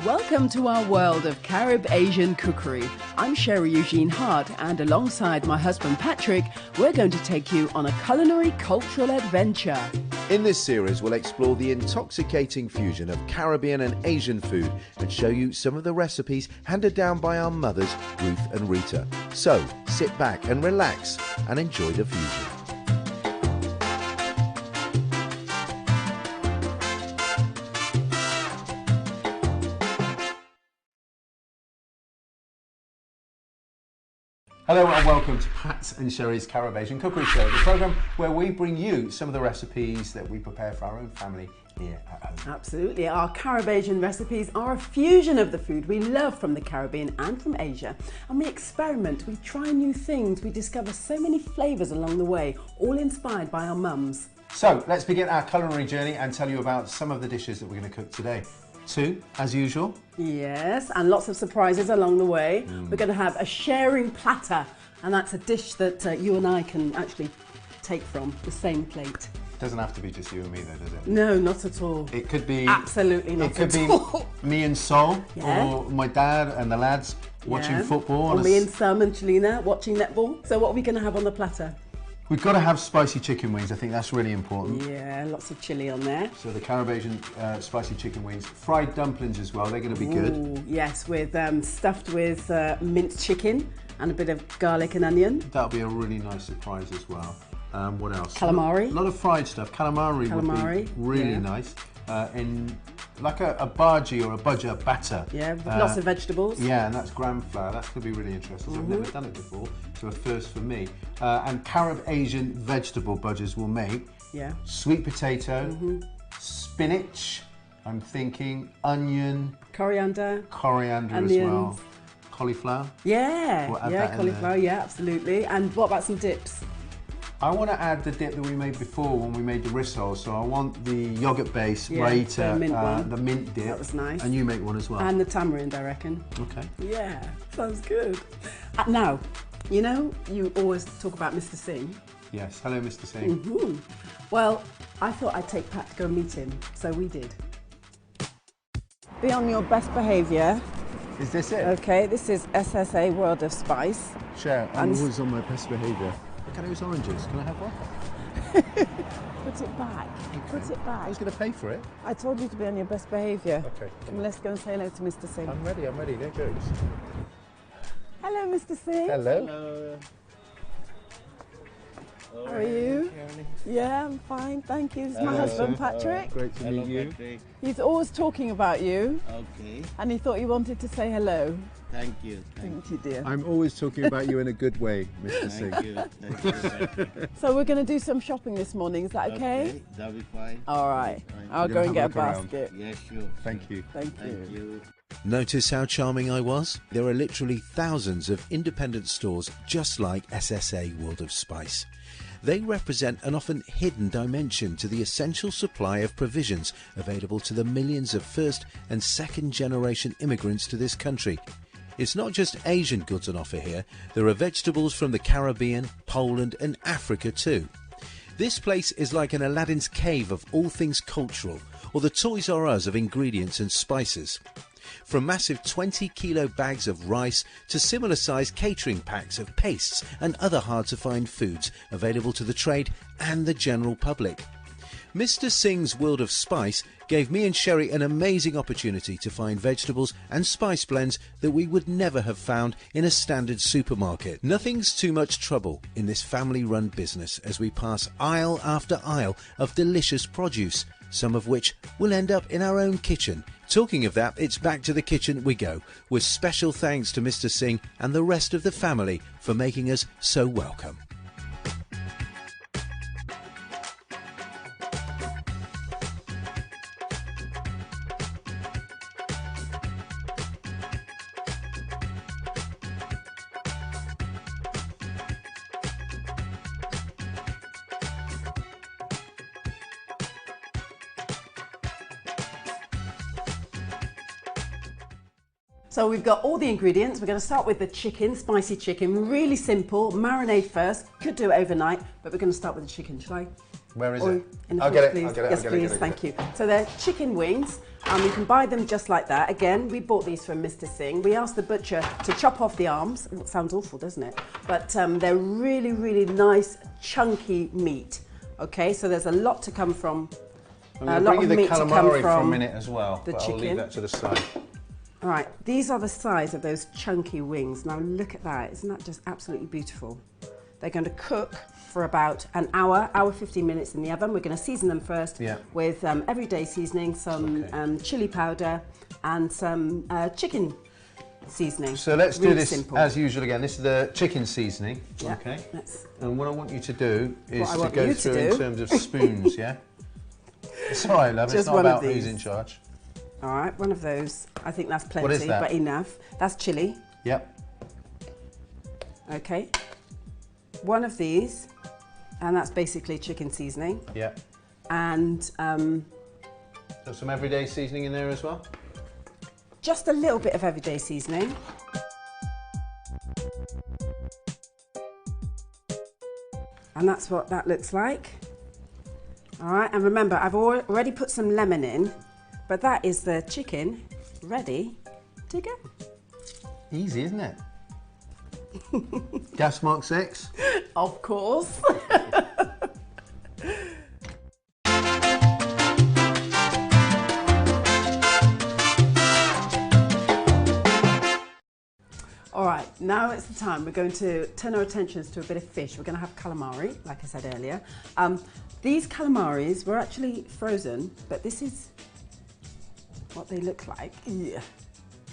Welcome to our world of Carib Asian cookery. I'm Sherrie Eugene Hart, and alongside my husband Patrick, we're going to take you on a culinary cultural adventure. In this series, we'll explore the intoxicating fusion of Caribbean and Asian food and show you some of the recipes handed down by our mothers, Ruth and Rita. So, sit back and relax and enjoy the fusion. Hello and welcome to Pat's and Sherrie's Carib Asian Cookery Show, the programme where we bring you some of the recipes that we prepare for our own family here at home. Absolutely. Our Carib Asian recipes are a fusion of the food we love from the Caribbean and from Asia. And we experiment, we try new things, we discover so many flavours along the way, all inspired by our mums. So let's begin our culinary journey and tell you about some of the dishes that we're going to cook today. 2, as usual. Yes, and lots of surprises along the way. We're going to have a sharing platter, and that's a dish that you and I can actually take from the same plate. Doesn't have to be just you and me though, does it? No, not at all. It could be... Absolutely not at all. Me and Sol, Yeah. or my dad and the lads watching football. Or me and Sam and Shalina watching netball. So what are we going to have on the platter? We've got to have spicy chicken wings. I think that's really important. Yeah, lots of chilli on there. So the Carib Asian spicy chicken wings. Fried dumplings as well. They're going to be good. Ooh, yes, with stuffed with minced chicken and a bit of garlic and onion. That'll be a really nice surprise as well. What else? Calamari. A lot of fried stuff. Calamari would be really nice. In like a bhaji or a budger batter. Yeah, with lots of vegetables. Yeah, and that's gram flour. That's going to be really interesting. So I've never done it before, so a first for me. And Carib Asian vegetable budgers will make sweet potato, spinach, I'm thinking onion, Coriander onions. As well. Cauliflower. Yeah, We'll add that in cauliflower, there. yeah, absolutely. And what about some dips? I want to add the dip that we made before when we made the rissoles. So I want the yogurt base, Yeah, Rita, the mint dip. That was nice. And you make one as well. And the tamarind, I reckon. Okay. Yeah, sounds good. Now, you know, you always talk about Mr. Singh. Yes. Hello, Mr. Singh. Well, I thought I'd take Pat to go meet him, so we did. Be on your best behaviour. Is this it? Okay, this is SSA World of Spice. Sure. I'm always on my best behaviour. Look at those oranges. Can I have one? Put it back. Okay. Put it back. I was going to pay for it. I told you to be on your best behaviour. Okay. Come, let's go and say hello to Mr. Singh. I'm ready. There goes. Hello, Mr. Singh. Hello. Hello. How are you? Yeah, I'm fine, thank you. This is my husband, Patrick. Great to meet you. Patrick. He's always talking about you, Okay. and he thought you wanted to say hello. Thank you. Thank you, dear. I'm always talking about you in a good way, Mr. Singh. Thank you. Thank you. Patrick. So we're going to do some shopping this morning, is that okay? That'll be fine. All right, Fine. I'll You're go gonna and get a have a look around. basket. Yes, sure. Thank you. Thank Thank you. you. Notice how charming I was? There are literally thousands of independent stores just like SSA World of Spice. They represent an often hidden dimension to the essential supply of provisions available to the millions of first and second generation immigrants to this country. It's not just Asian goods on offer here, there are vegetables from the Caribbean, Poland and Africa too. This place is like an Aladdin's cave of all things cultural, or the Toys R Us of ingredients and spices. From massive 20-kilo bags of rice to similar-sized catering packs of pastes and other hard-to-find foods available to the trade and the general public. Mr. Singh's World of Spice gave me and Sherrie an amazing opportunity to find vegetables and spice blends that we would never have found in a standard supermarket. Nothing's too much trouble in this family-run business as we pass aisle after aisle of delicious produce, some of which will end up in our own kitchen. Talking of that, it's back to the kitchen we go, with special thanks to Mr. Singh and the rest of the family for making us so welcome. So we've got all the ingredients. We're going to start with the chicken, spicy chicken, really simple. Marinade first, could do it overnight, but we're going to start with the chicken. Shall I Where is it? I'll get it. Yes, please. Thank you. So they're chicken wings. You can buy them just like that. Again, we bought these from Mr. Singh. We asked the butcher to chop off the arms. It sounds awful, doesn't it? But they're really, really nice, chunky meat. Okay, so there's a lot to come from. I'm going to bring you the calamari for a minute as well, but I'll leave that to the side. All right, these are the size of those chunky wings. Now look at that, isn't that just absolutely beautiful? They're going to cook for about an hour, 15 minutes in the oven. We're going to season them first with everyday seasoning, some chili powder and some chicken seasoning. So let's do this as usual again. This is the chicken seasoning, okay? And what I want you to do is to go through in terms of spoons, yeah? It's all right, love, it's not about who's in charge. All right, one of those. I think that's plenty, what is that? But enough. That's chili. Yep. Okay. One of these, and that's basically chicken seasoning. Yeah. And got some everyday seasoning in there as well? Just a little bit of everyday seasoning. And that's what that looks like. All right, and remember, I've already put some lemon in, but that is the chicken ready to go. Easy, isn't it? Gas mark 6? Of course. All right, now it's the time. We're going to turn our attentions to a bit of fish. We're going to have calamari, like I said earlier. These calamaris were actually frozen, but this is what they look like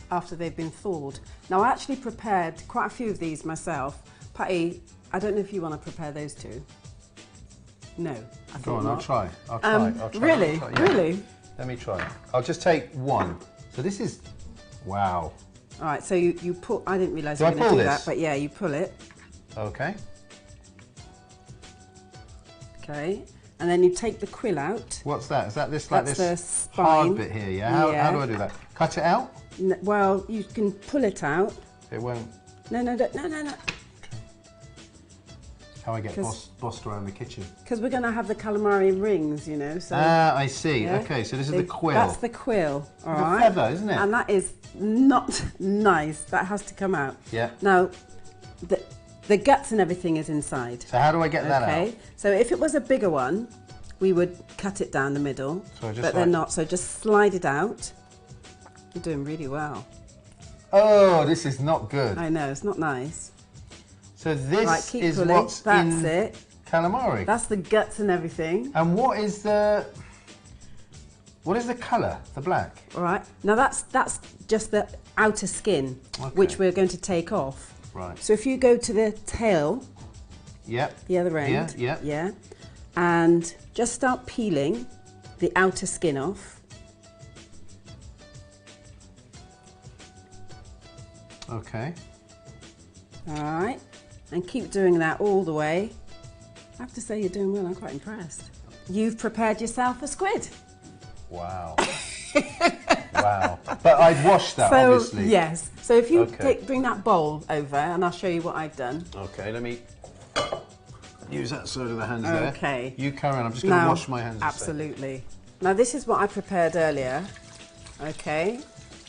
after they've been thawed. Now, I actually prepared quite a few of these myself. Patty, I don't know if you want to prepare those two. No, I thought not. I'll try. Really? I'll try, yeah. Really? Let me try. I'll just take one. So this is, wow. All right, so you pull, I didn't realise you were going to do that, but yeah, you pull it. Okay. Okay, and then you take the quill out. What's that? Is that this, like That's this the spine. hard bit here, yeah? How do I do that? Cut it out? Well, you can pull it out. It won't. No. How I get bossed around the kitchen. Because we're going to have the calamari rings, you know. So, I see. Yeah? Okay, so this is the quill. That's the quill, all right. The feather, isn't it? And that is not nice. That has to come out. Yeah. Now, the guts and everything is inside. So how do I get that out? Okay. So if it was a bigger one, we would cut it down the middle. But they're not. So just slide it out. You're doing really well. Oh, this is not good. I know, it's not nice. So this is pulling. what's in calamari. That's the guts and everything. And what is the colour? The black. All right. Now that's just the outer skin, which we're going to take off. Right. So if you go to the tail, the other end, yeah, and just start peeling the outer skin off. Okay. All right. And keep doing that all the way. I have to say you're doing well, I'm quite impressed. You've prepared yourself a squid. Wow. Wow. But I'd washed that, obviously. Yes. So if you bring that bowl over and I'll show you what I've done. Okay, let me use that side of the hands there. Okay. You carry on, I'm just going to wash my hands. Absolutely. Now this is what I prepared earlier. Okay.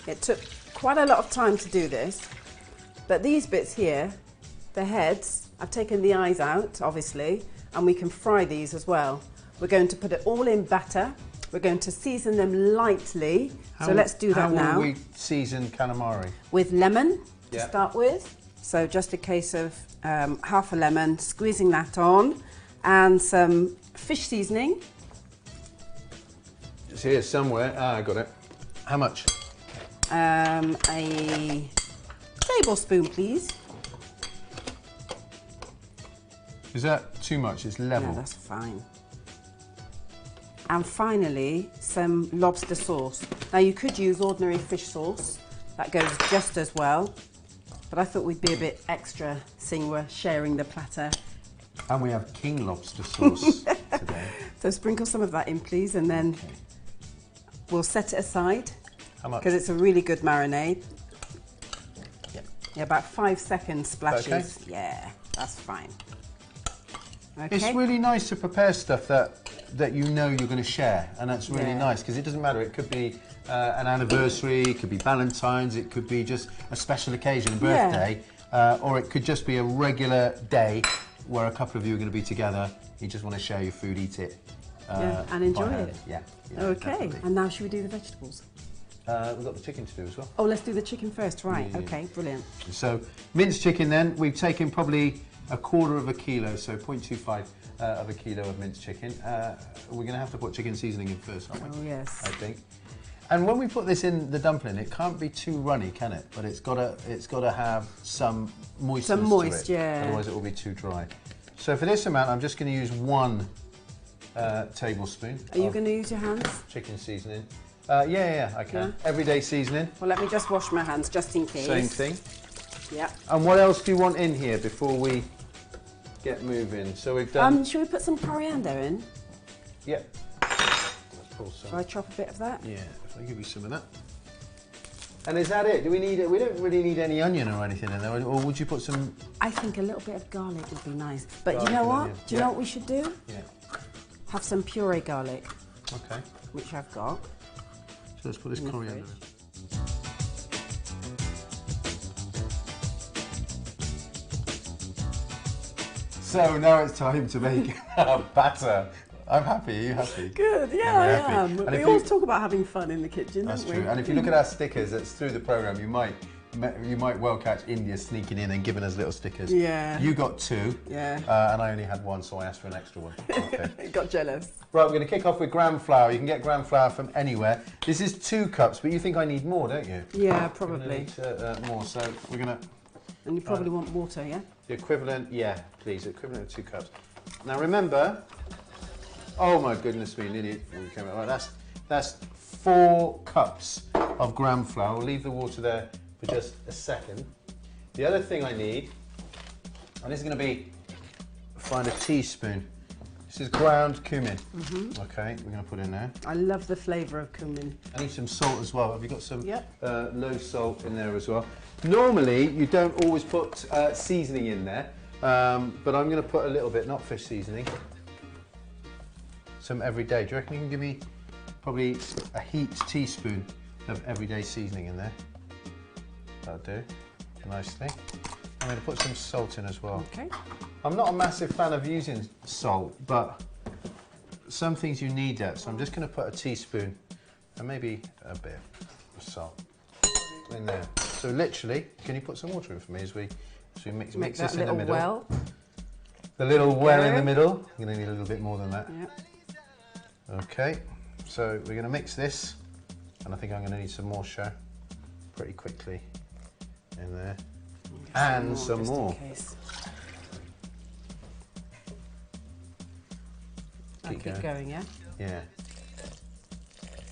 It took quite a lot of time to do this. But these bits here, the heads, I've taken the eyes out, obviously, and we can fry these as well. We're going to put it all in batter. We're going to season them lightly. So let's do that now. How will we season calamari? With lemon to start with. So just a case of half a lemon, squeezing that on, and some fish seasoning. It's here somewhere. I got it. How much? A tablespoon, please. Is that too much? It's level. No, that's fine. And finally, some lobster sauce. Now you could use ordinary fish sauce. That goes just as well. But I thought we'd be a bit extra, seeing we're sharing the platter. And we have king lobster sauce today. So sprinkle some of that in, please, and then we'll set it aside. How much? Because it's a really good marinade. Yeah, about 5 seconds splashes. Okay. Yeah, that's fine. Okay. It's really nice to prepare stuff that that you know you're going to share, and that's really nice, because it doesn't matter. It could be an anniversary, it could be Valentine's, it could be just a special occasion, a birthday, or it could just be a regular day where a couple of you are going to be together. You just want to share your food, eat it, and enjoy it. Yeah. Okay, definitely. and now should we do the vegetables? We've got the chicken to do as well. Oh, let's do the chicken first, right? Yeah. Okay, brilliant. So minced chicken then, we've taken probably a quarter of a kilo, so 0.25 of a kilo of minced chicken. We're going to have to put chicken seasoning in first, aren't we? Oh, yes. I think. And when we put this in the dumpling, it can't be too runny, can it? But it's got to have some moistness Some moist, to it. yeah. Otherwise it will be too dry. So for this amount, I'm just going to use 1 tablespoon. Are you going to use your hands? Chicken seasoning. Yeah, I can. Yeah. Everyday seasoning. Well, let me just wash my hands just in case. Same thing. Yeah. And what else do you want in here before we get moving? So we've done. Should we put some coriander in? Yeah. Let's pull some. Shall I chop a bit of that? Yeah, if I give you some of that. And is that it? Do we need it? We don't really need any onion or anything in there, or would you put some? I think a little bit of garlic would be nice. But Garlic you know and what? onion. Do you know what we should do? Yeah. Have some puree garlic, Okay. which I've got. So let's put this In the coriander in. fridge. So now it's time to make our batter. I'm happy. Are you happy? Good, yeah, I'm I happy. am. And We if always you- talk about having fun in the kitchen, That's don't true. we? And if you look at our stickers, that's through the program. You might well catch India sneaking in and giving us little stickers. Yeah. You got 2. Yeah. And I only had 1, so I asked for an extra one. Okay. Got jealous. Right, we're going to kick off with gram flour. You can get gram flour from anywhere. This is 2 cups, but you think I need more, don't you? Yeah, You're gonna probably. need, more, so we're going to... And you probably want water, yeah? The equivalent, yeah, please, equivalent of 2 cups. Now remember, oh my goodness me, nearly we came out. Right, that's 4 cups of gram flour. We'll leave the water there for just a second. The other thing I need, and this is going to be, find a teaspoon. This is ground cumin. Okay, we're going to put in there. I love the flavour of cumin. I need some salt as well. Have you got some Yep. low salt in there as well? Normally, you don't always put seasoning in there, but I'm going to put a little bit, not fish seasoning, some everyday. Do you reckon you can give me probably a heaped teaspoon of everyday seasoning in there? That'll do nicely. I'm going to put some salt in as well. Okay. I'm not a massive fan of using salt, but some things you need that, so I'm just going to put a teaspoon and maybe a bit of salt in there. So literally, can you put some water in for me as we mix Make this that in the little middle? well. The little well in the Go. middle. I'm going to need a little bit more than that. Yeah. Okay, so we're going to mix this, and I think I'm going to need some more show pretty quickly in there. And some just in more. case. Keep Keep going, yeah? Yeah,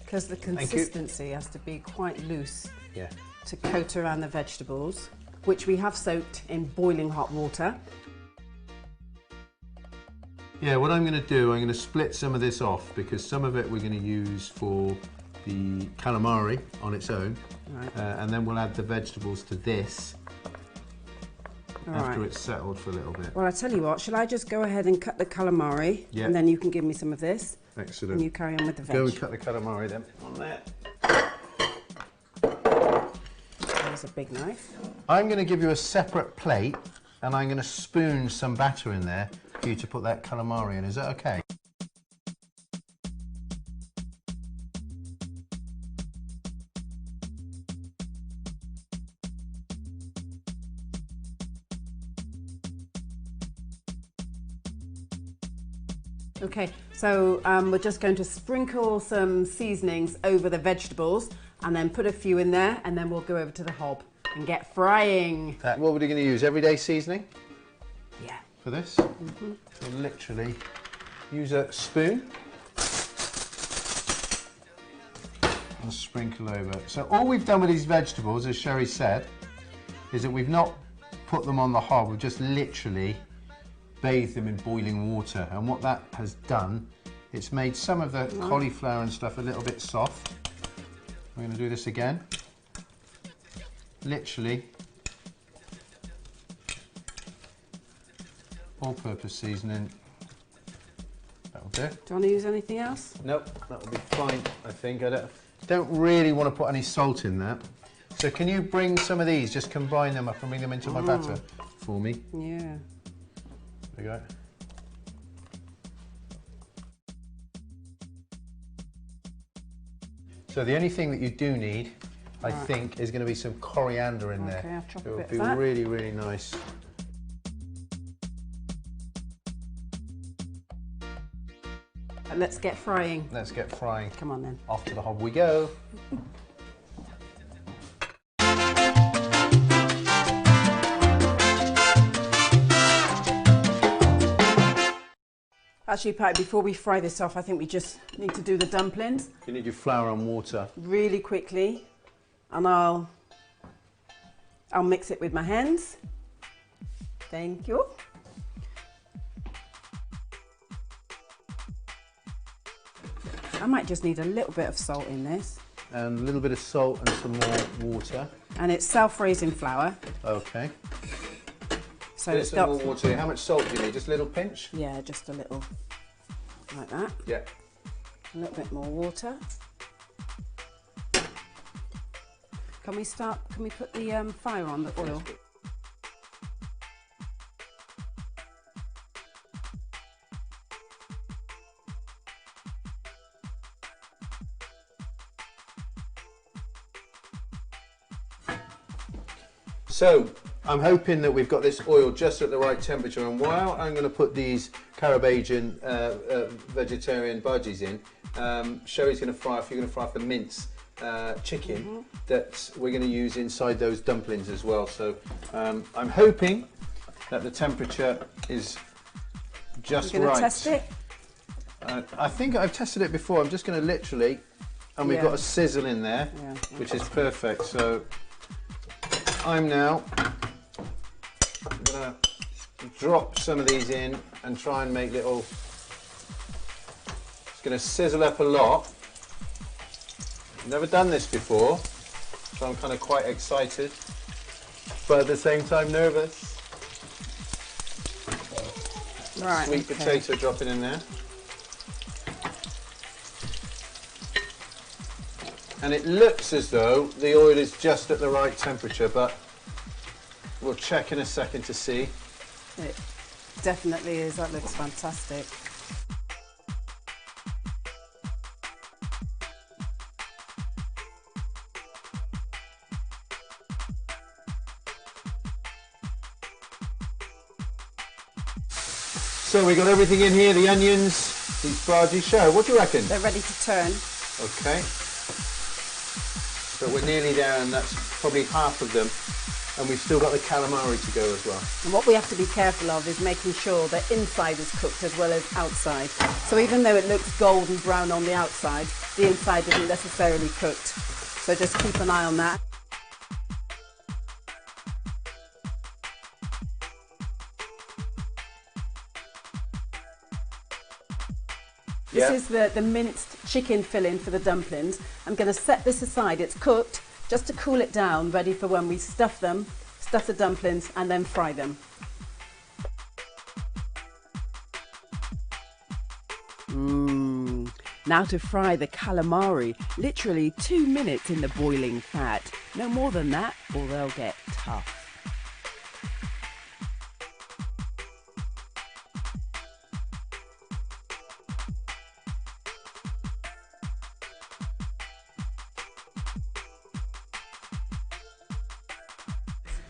Because the you. consistency has to be quite loose yeah. to coat around the vegetables, which we have soaked in boiling hot water. Yeah, what I'm going to do, I'm going to split some of this off because some of it we're going to use for the calamari on its own, Right. and then we'll add the vegetables to this after Right. it's settled for a little bit. Well, I tell you what, shall I just go ahead and cut the calamari, Yeah. and then you can give me some of this, Excellent. and you carry on with the veg. Go and cut the calamari then on there. There's a big knife. I'm going to give you a separate plate, and I'm going to spoon some batter in there for you to put that calamari in. Is that okay? Okay, so we're just going to sprinkle some seasonings over the vegetables and then put a few in there, and then we'll go over to the hob and get frying. What are we going to use? Everyday seasoning Yeah. for this? So literally use a spoon and sprinkle over. So all we've done with these vegetables, as Sherrie said, is that we've not put them on the hob, we've just literally bathed them in boiling water, and what that has done, it's made some of the cauliflower and stuff a little bit soft. We're going to do this again. Literally all-purpose seasoning. That'll Okay. Do you want to use anything else? Nope, that will be fine, I think. I don't really want to put any salt in that. So can you bring some of these, just combine them up and bring them into my batter for me? Yeah. There we go. So the only thing that you do need, I think, is going to be some coriander in there. Okay, I'll chop a It bit would of be that. really, really nice. Let's get frying. Let's get frying. Come on then. Off to the hob we go. Actually, Pat, before we fry this off, I think we just need to do the dumplings You need your flour and water. really quickly, and I'll mix it with my hands. Thank you. I might just need a little bit of salt in this. And a little bit of salt and some more water. And it's self-raising flour. Okay. So Bit it's some got, more water. How much salt do you need? Just a little pinch? yeah, just a little, like that. Yeah. A little bit more water. Can we put the fire on, the oil? So, I'm hoping that we've got this oil just at the right temperature, and while I'm going to put these Carib Asian vegetarian budgies in, Sherrie's going to fry off, you're going to fry off the mince chicken that we're going to use inside those dumplings as well. So I'm hoping that the temperature is just You're right. going to test it? I think I've tested it before. I'm just going to literally, and we've got a sizzle in there, which is perfect. So I'm now going to drop some of these in and try and make little, it's going to sizzle up a lot. Never done this before, so I'm kind of quite excited, but at the same time nervous. Right, Sweet potato dropping in there. And it looks as though the oil is just at the right temperature, but we'll check in a second to see. It definitely is. That looks fantastic. So we got everything in here, the onions, these bhaji. Show, what do you reckon? They're ready to turn. Okay. But we're nearly there, and that's probably half of them. And we've still got the calamari to go as well. And what we have to be careful of is making sure the inside is cooked as well as outside. So even though it looks golden brown on the outside, the inside isn't necessarily cooked. So just keep an eye on that. This is the minced chicken filling for the dumplings. I'm going to set this aside. It's cooked, just to cool it down, ready for when we stuff the dumplings and then fry them. Now to fry the calamari, literally 2 minutes in the boiling fat. No more than that or they'll get tough.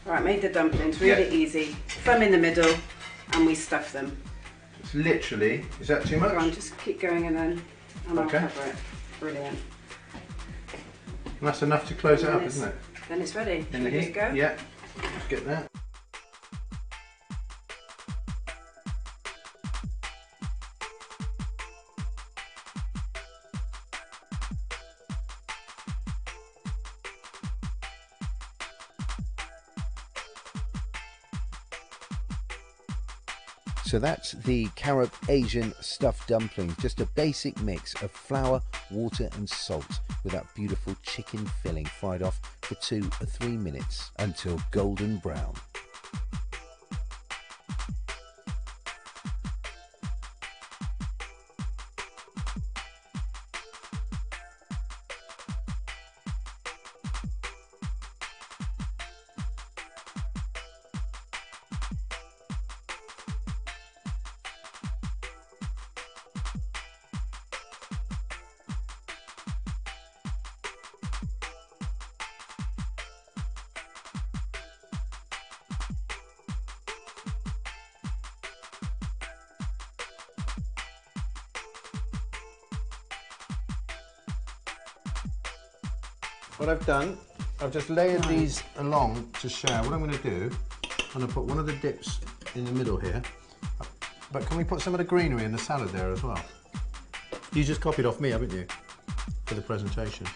Right, made the dumplings really easy. Thumb in the middle and we stuff them. It's literally, is that too much? Go on, just keep going and then I'll cover it. Brilliant. And that's enough to close it up, isn't it? Then it's ready. In the Should we heat? just go? Yeah, let's get that. So that's the Carib Asian stuffed dumplings, just a basic mix of flour, water and salt with that beautiful chicken filling, fried off for 2 or 3 minutes until golden brown. what I've done, I've just layered these along to share. What I'm going to do, I'm going to put one of the dips in the middle here. But can we put some of the greenery in the salad there as well? You just copied off me, haven't you? For the presentation.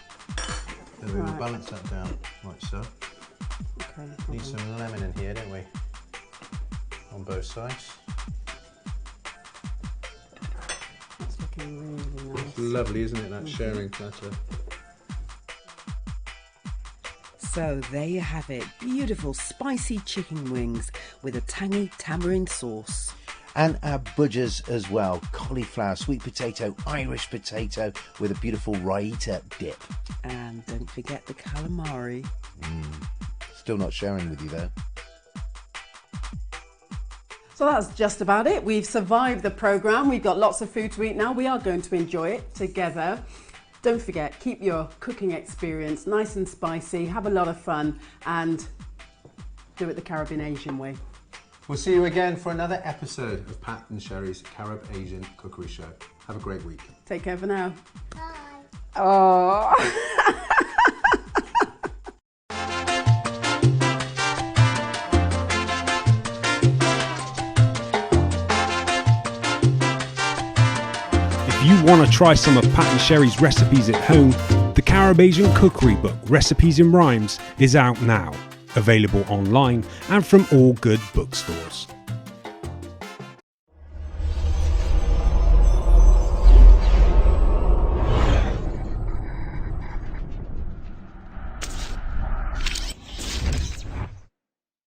Then we will balance that down, like so. Okay. Need some lemon in here, don't we? On both sides. That's looking really nice. It's lovely, isn't it, that sharing platter? So there you have it, beautiful spicy chicken wings with a tangy tamarind sauce. And our budgers as well. Cauliflower, sweet potato, Irish potato with a beautiful raita dip. And don't forget the calamari. Still not sharing with you though. So that's just about it. We've survived the programme. We've got lots of food to eat now. We are going to enjoy it together. Don't forget, keep your cooking experience nice and spicy, have a lot of fun, and do it the Caribbean Asian way. We'll see you again for another episode of Pat and Sherrie's Carib Asian Cookery Show. Have a great week. Take care for now. Bye. Oh. If you want to try some of Pat and Sherrie's recipes at home, the Carib Asian Cookery book, Recipes in Rhymes, is out now. Available online and from all good bookstores.